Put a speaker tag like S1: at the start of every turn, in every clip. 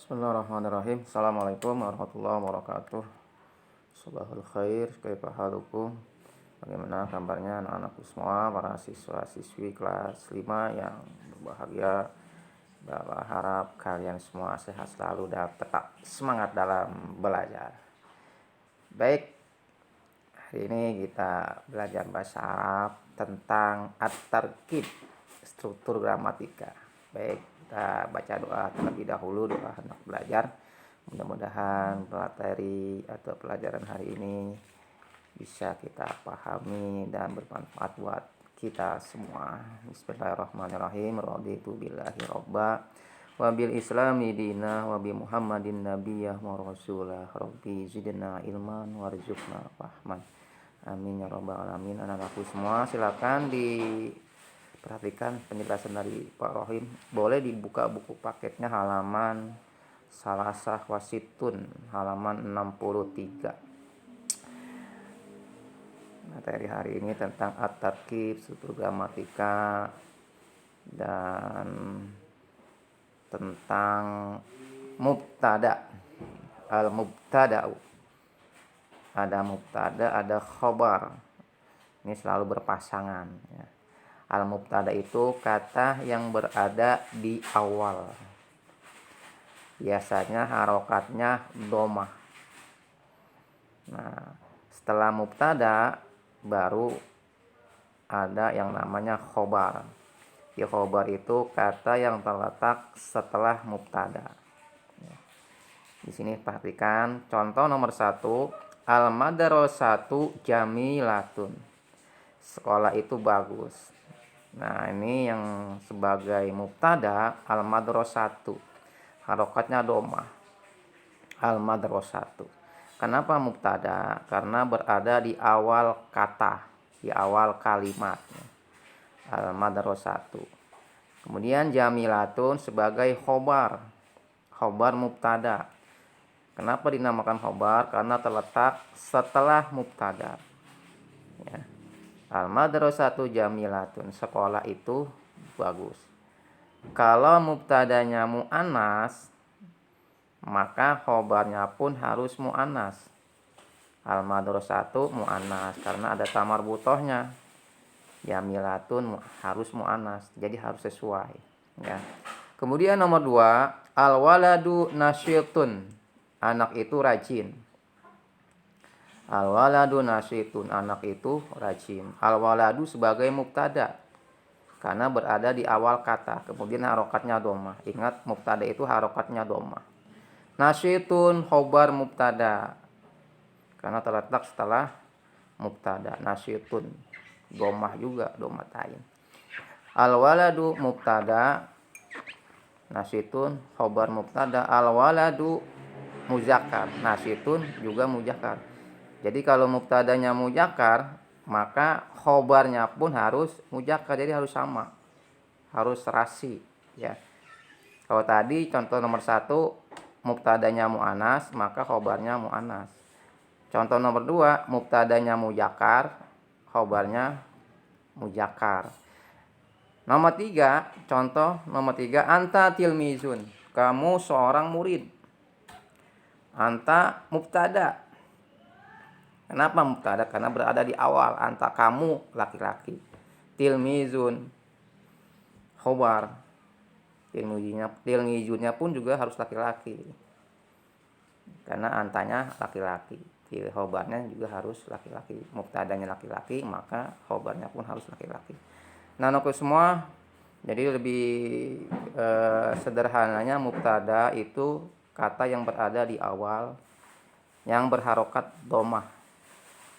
S1: Bismillahirrahmanirrahim. Assalamualaikum warahmatullahi wabarakatuh. Subahul khair, kaifa halukum? Bagaimana kabarnya anak-anakku semua, para siswa-siswi kelas 5 yang berbahagia. Bapak harap kalian semua sehat selalu dan tetap semangat dalam belajar. Baik, hari ini kita belajar bahasa Arab tentang at-tarkib, struktur gramatika. Baik, kita baca doa terlebih dahulu, doa hendak belajar. Mudah-mudahan materi atau pelajaran hari ini bisa kita pahami dan bermanfaat buat kita semua. Bismillahirrahmanirrahim. Raditu billahi robba wa bil islami dina wa bi muhammadin nabiyyah wa rasulah. Rabbi zidna ilman warzuqna fahman. Amin ya rabbal alamin. Anak-anakku semua silakan diperhatikan penjelasan dari Pak Rohim. Boleh dibuka buku paketnya halaman Salasah Wasitun halaman 63. Materi hari ini tentang at-tarkib, struktur gramatika, dan tentang mubtada. Al-mubtada'u. Ada mubtada, ada khobar. Ini selalu berpasangan ya. Al-mubtada itu kata yang berada di awal. Biasanya harokatnya domah. Nah, setelah mubtada baru ada yang namanya khobar. Ya, khobar itu kata yang terletak setelah mubtada. Di sini perhatikan contoh nomor 1. Al-madrasatu jamilatun. Sekolah itu bagus. Nah, ini yang sebagai mubtada al-madrasatu. Harokatnya domah. Al-madrasatu. Kenapa mubtada? Karena berada di awal kata, di awal kalimat. Al-madrasatu. Kemudian jamilatun sebagai khobar. Khobar mubtada. Kenapa dinamakan khobar? Karena terletak setelah mubtada. Ya. Al-madrasatu jamilatun. Sekolah itu bagus. Kalau mubtadanya mu'annas, maka khobarnya pun harus mu'annas. Al-madrasatu mu'annas karena ada tamar butohnya. Jamilatun harus mu'annas. Jadi harus sesuai. Ya. Kemudian nomor 2, al-waladu nasyitun. Anak itu rajin. Al-waladu nasyitun. Anak itu rajin. Al-waladu sebagai mubtada. Karena berada di awal kata. Kemudian harokatnya domah. Ingat mubtada itu harokatnya domah. Nasyitun khobar mubtada. Karena terletak setelah mubtada. Nasyitun. Domah juga. Domah tain. Al-waladu mubtada. Nasyitun khobar mubtada. Al-waladu muzakkar. Nasyitun juga muzakkar. Jadi kalau mubtadanya muzakkar, maka khobarnya pun harus muzakkar. Jadi harus sama. Harus serasi ya. Kalau tadi contoh nomor 1 mubtadanya mu'annas, maka khobarnya mu'annas. Contoh nomor 2 mubtadanya muzakkar, khobarnya muzakkar. Nomor 3, contoh nomor 3, anta tilmizun. Kamu seorang murid. Anta mubtada. Kenapa mubtada? Karena berada di awal. Anta kamu laki-laki. Tilmizun khobar. Tilmizunnya pun juga harus laki-laki. Karena antanya laki-laki. Khobarnya juga harus laki-laki. Mubtadanya laki-laki, maka khobarnya pun harus laki-laki. Nah, nopo semua. Jadi lebih sederhananya mubtada itu kata yang berada di awal yang berharokat domah.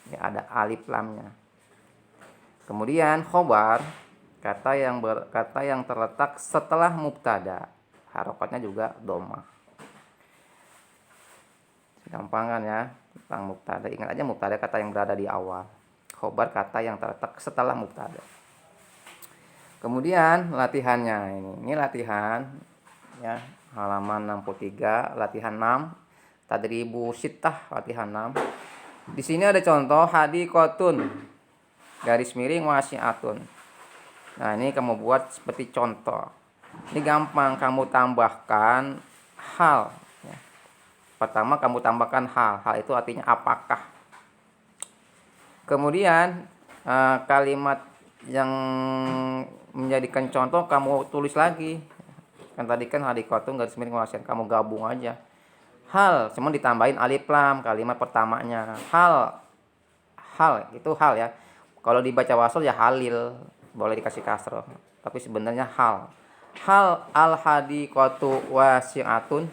S1: Ya, ada alif lamnya. Kemudian khobar kata yang terletak setelah mubtada. Harokatnya juga domah. Gampang kan ya tentang mubtada. Ingat aja mubtada kata yang berada di awal. Khobar kata yang terletak setelah mubtada. Kemudian latihannya ini latihan ya. Halaman 63, latihan 6, tadribu sittah, latihan 6. Di sini ada contoh hadiqatun, garis miring wasi'atun. Nah, ini kamu buat seperti contoh. Ini gampang, kamu tambahkan hal. Ya. Pertama kamu tambahkan hal. Hal itu artinya apakah. Kemudian kalimat yang menjadikan contoh kamu tulis lagi. Kan tadi kan hadikotun garis miring wasiat, kamu gabung aja. Hal, cuma ditambahin alif lam kalimat pertamanya. Hal itu hal ya. Kalau dibaca wasol ya halil, boleh dikasih kasroh. Tapi sebenarnya hal. Hal al hadikatu wasiatun.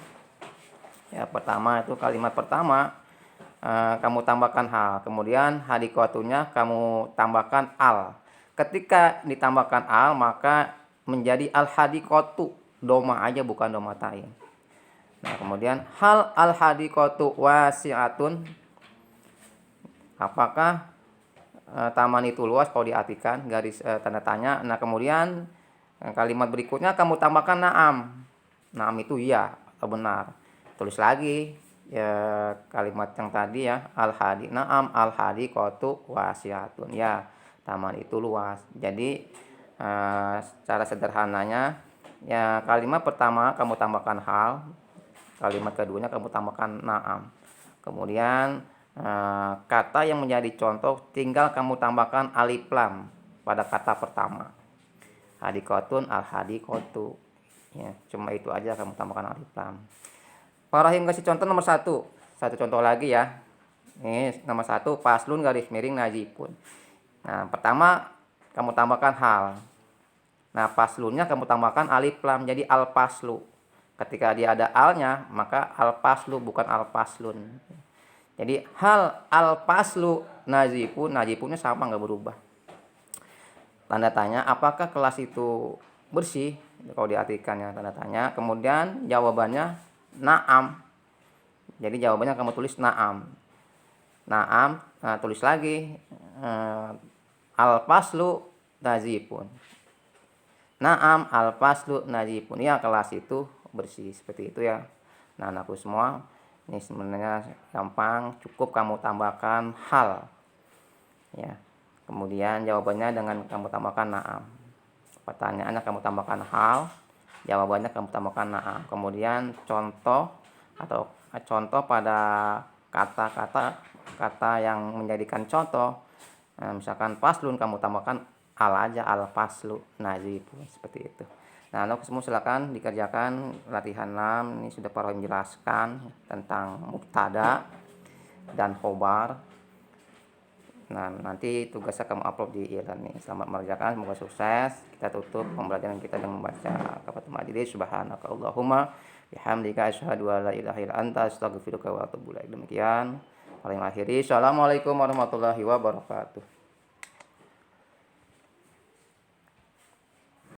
S1: Ya, pertama itu kalimat pertama kamu tambahkan hal, kemudian hadikotunya kamu tambahkan al. Ketika ditambahkan al maka menjadi al hadikotu, doma aja bukan doma tain. Nah kemudian hal al hadikotu wasiatun, apakah taman itu luas kalau diartikan garis tanda tanya. Nah kemudian kalimat berikutnya kamu tambahkan naam. Naam itu iya atau benar. Tulis lagi ya kalimat yang tadi ya, al hadi naam al hadi kotu wasiatun, ya taman itu luas. Jadi secara sederhananya ya kalimat pertama kamu tambahkan hal, kalimat keduanya kamu tambahkan naam, kemudian kata yang menjadi contoh tinggal kamu tambahkan alif lam pada kata pertama, hadikotun al hadikotu, ya cuma itu aja, kamu tambahkan alif lam. Pak Rahim kasih contoh nomor satu contoh lagi ya. Ini nomor 1, paslun garis miring najipun. Nah pertama kamu tambahkan hal. Nah paslunnya kamu tambahkan alif lam jadi al paslu. Ketika dia ada alnya maka al paslu bukan al paslun. Jadi hal al paslu najipun, najipunnya sama nggak berubah. Tanda tanya apakah kelas itu bersih, kalau diartikannya tanda tanya. Kemudian jawabannya naam. Jadi jawabannya kamu tulis naam. Naam, nah tulis lagi al paslu nazipun. Naam al paslu nazipun. Ya kelas itu bersih, seperti itu ya. Nah anakku semua, ini sebenarnya gampang, cukup kamu tambahkan hal. Ya. Kemudian jawabannya dengan kamu tambahkan naam. Pertanyaannya kamu tambahkan hal, jawabannya kamu tambahkan naam. Kemudian contoh atau contoh pada kata yang menjadikan contoh, misalkan paslun kamu tambahkan al aja, al paslu nazib, seperti itu. Nah anak semua silakan dikerjakan latihan 6. Ini sudah Pak Rohim jelaskan tentang mubtada dan khobar. Nah nanti tugasnya kamu upload di e-learning. Selamat mengerjakan, semoga sukses. Kita tutup pembelajaran kita dengan membaca kafatul majlis. Subhanaka Allahumma bihamdika asyhadu an la ilaha illa anta astaghfiruka wa atubu ilaik. Demikian paling akhiri. Assalamualaikum warahmatullahi wabarakatuh.